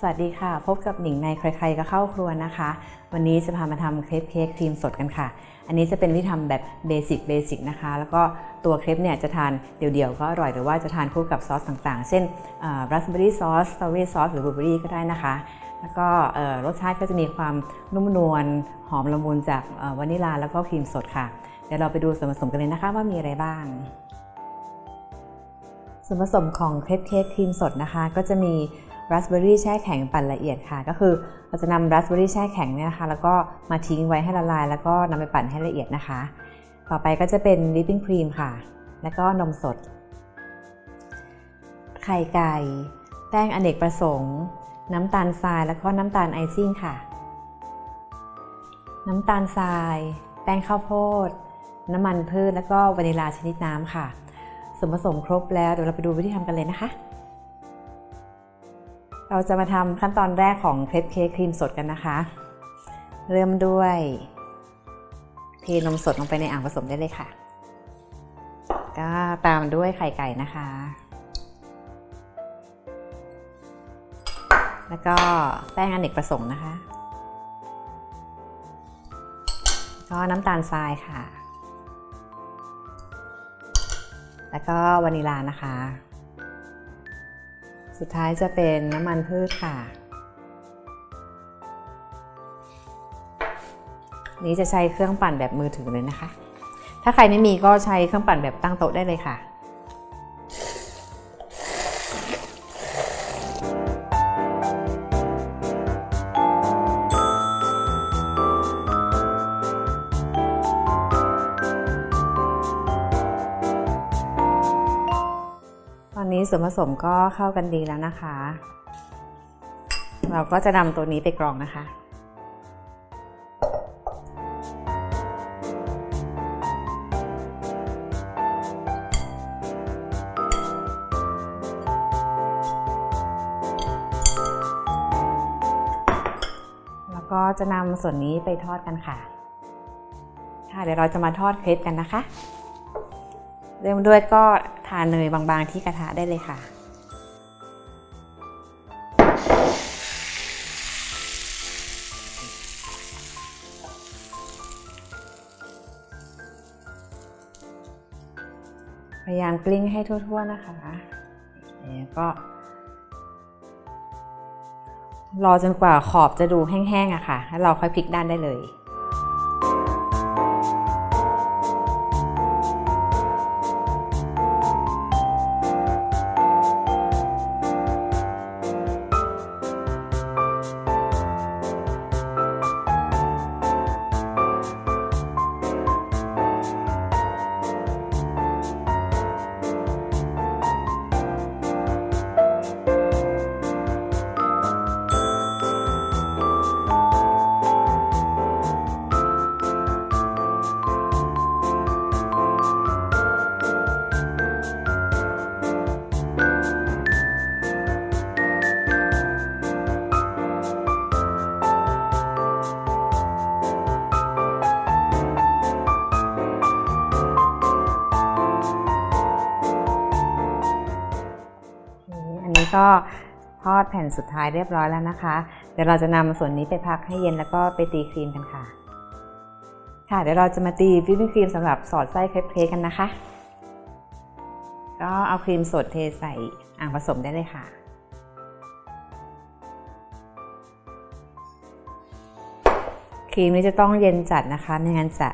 วัสดีค่ะพบกับหนิงในใครๆก็เข้าครัวนะคะวันนี้จะพามาทำเครปเค้กครีมสดกันค่ะอันนี้จะเป็นวิธีทำแบบเบสิกนะคะแล้วก็ตัวเครปเนี่ยจะทานเดี่ยวๆก็อร่อยหรือว่าจะทานคู่กับซอสต่างๆเช่นราสเบอร์รี่ซอสสตรอเบอรี่ซอสหรือบลูเบอรี่ก็ได้นะคะแล้วก็รสชาติก็จะมีความนุ่มนวลหอมละมุนจากวานิลลาแล้วก็ครีมสดค่ะเดี๋ยวเราไปดูส่วนผสมกันเลยนะคะว่ามีอะไรบ้างส่วนผสมของเครปเค้กครีมสดนะคะก็จะมีราสเบอร์รี่แช่แข็งปั่นละเอียดค่ะก็คือเราจะนำราสเบอร์รี่แช่แข็งเนี่ยนะคะแล้วก็มาทิ้งไว้ให้ละลายแล้วก็นำไปปั่นให้ละเอียดนะคะต่อไปก็จะเป็นวิปปิ้งครีมค่ะแล้วก็นมสดไข่ไก่แป้งอเนกประสงค์น้ำตาลทรายแล้วก็น้ำตาลไอซิ่งค่ะน้ำตาลทรายแป้งข้าวโพดน้ำมันพืชแล้วก็วานิลลาชนิดน้ำค่ะส่วนผสมครบแล้วเดี๋ยวเราไปดูวิธีทำกันเลยนะคะเราจะมาทำขั้นตอนแรกของเครปเค้กครีมสดกันนะคะเริ่มด้วยเทนมสดลงไปในอ่างผสมได้เลยค่ะก็ตามด้วยไข่ไก่นะคะแล้วก็แป้งอเนกประสงค์นะคะก็น้ำตาลทรายค่ะแล้วก็วานิลลานะคะสุดท้ายจะเป็นน้ำมันพืชค่ะนี้จะใช้เครื่องปั่นแบบมือถือเลยนะคะถ้าใครไม่มีก็ใช้เครื่องปั่นแบบตั้งโต๊ะได้เลยค่ะตอนนี้ส่วนผสมก็เข้ากันดีแล้วนะคะเราก็จะนำตัวนี้ไปกรองนะคะแล้วก็จะนำส่วนนี้ไปทอดกันค่ะเดี๋ยวเราจะมาทอดเครปกันนะคะเริ่มด้วยก็ทาเนยบางๆที่กระทะได้เลยค่ะพยายามกลิ้งให้ทั่วๆนะคะแล้วก็รอจนกว่าขอบจะดูแห้งๆอะค่ะแล้วเราค่อยพลิกด้านได้เลยก็ทอดแผ่นสุดท้ายเรียบร้อยแล้วนะคะเดี๋ยวเราจะนำส่วนนี้ไปพักให้เย็นแล้วก็ไปตีครีมกันค่ะเดี๋ยวเราจะมาตีวิปปิ้งครีมสำหรับสอดไส้เครปเค้กกันนะคะก็เอาครีมสดเทใส่อ่างผสมได้เลยค่ะครีมนี้จะต้องเย็นจัดนะคะไม่งั้นจะ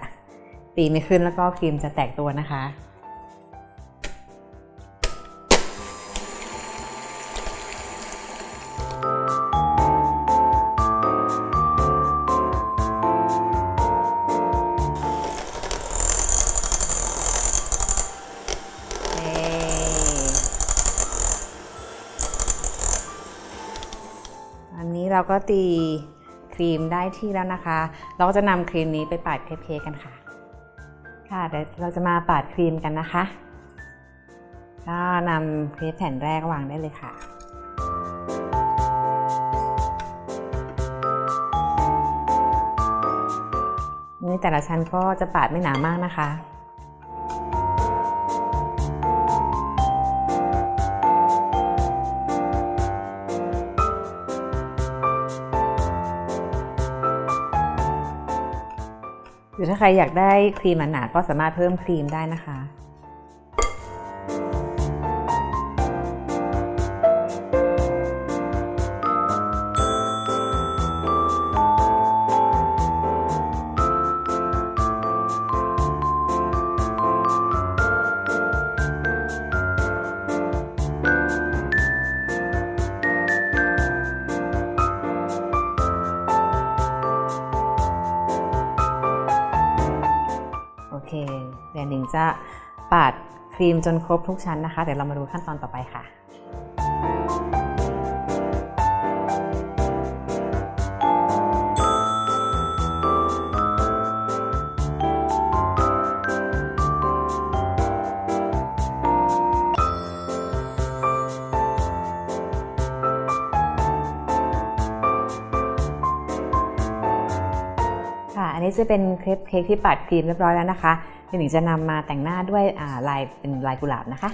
ตีไม่ขึ้นแล้วก็ครีมจะแตกตัวนะคะอันนี้เราก็ตีครีมได้ที่แล้วนะคะเราก็จะนำครีมนี้ไปปาดเครปเค้กกันค่ะเดี๋ยวเราจะมาปาดครีมกันนะคะก็นำเครปแผ่นแรกวางได้เลยค่ะนี่แต่ละชั้นก็จะปาดไม่หนามากนะคะ น หรือถ้าใครอยากได้ครีมหนาๆก็สามารถเพิ่มครีมได้นะคะโอเคเดี๋ยวหนิงจะปาดครีมจนครบทุกชั้นนะคะเดี๋ยวเรามาดูขั้นตอนต่อไปค่ะอันนี้จะเป็นเครปเค้กที่ปาดครีมเรียบร้อยแล้วนะคะเดี๋ยวหนิงจะนำมาแต่งหน้าด้วยลายเป็นลายกุหลาบนะคะ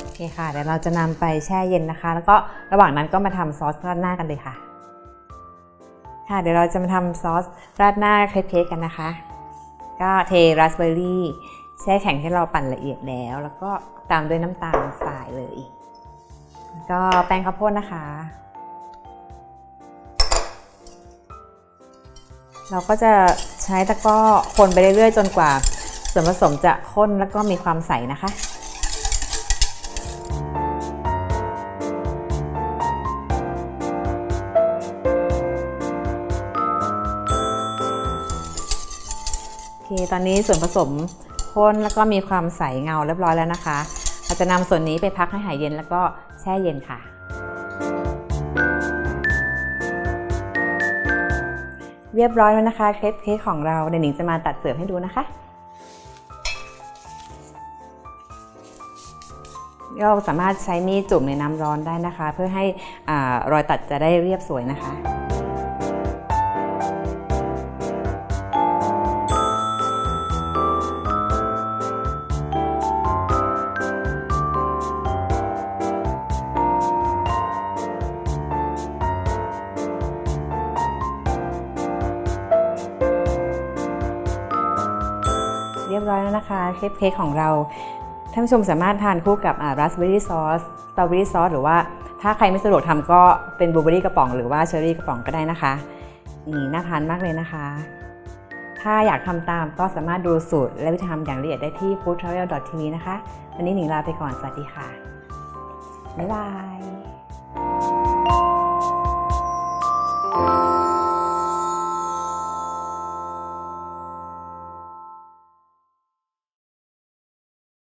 โอเคค่ะเดี๋ยวเราจะนำไปแช่เย็นนะคะแล้วก็ระหว่างนั้นก็มาทำซอสราดหน้ากันเลยค่ะเดี๋ยวเราจะมาทำซอสราดหน้าเครปเค้กกันนะคะก็เทราสเบอร์รี่แช่แข็งที่เราปั่นละเอียดแล้วก็ตามด้วยน้ำตาลทรายเลยแล้วก็แป้งข้าวโพดนะคะเราก็จะใช้ตะกร้อคนไปเรื่อยๆจนกว่าส่วนผสมจะข้นแล้วก็มีความใสนะคะโอเคตอนนี้ส่วนผสมข้นแล้วก็มีความใสเงาเรียบร้อยแล้วนะคะเราจะนำส่วนนี้ไปพักให้หายเย็นแล้วก็แช่เย็นค่ะเรียบร้อยแล้วนะคะเครปเค้กของเราเดี๋ยวหนิงจะมาตัดเสิร์ฟให้ดูนะคะเราสามารถใช้มีดจุ่มในน้ำร้อนได้นะคะเพื่อให้รอยตัดจะได้เรียบสวยนะคะเรียบร้อยแล้วนะคะเครปเค้กของเราท่านผู้ชมสามารถทานคู่กับราสเบอร์รี่ซอสสตรอเบอรี่ซอสหรือว่าถ้าใครไม่สะดวกทำก็เป็นบลูเบอร์รี่กระป๋องหรือว่าเชอร์รี่กระป๋องก็ได้นะคะนี่น่าทานมากเลยนะคะถ้าอยากทำตามก็สามารถดูสูตรและวิธีทำอย่างละเอียดได้ที่ foodtravel.tv นะคะวันนี้หนิงลาไปก่อนสวัสดีค่ะบ๊ายบาย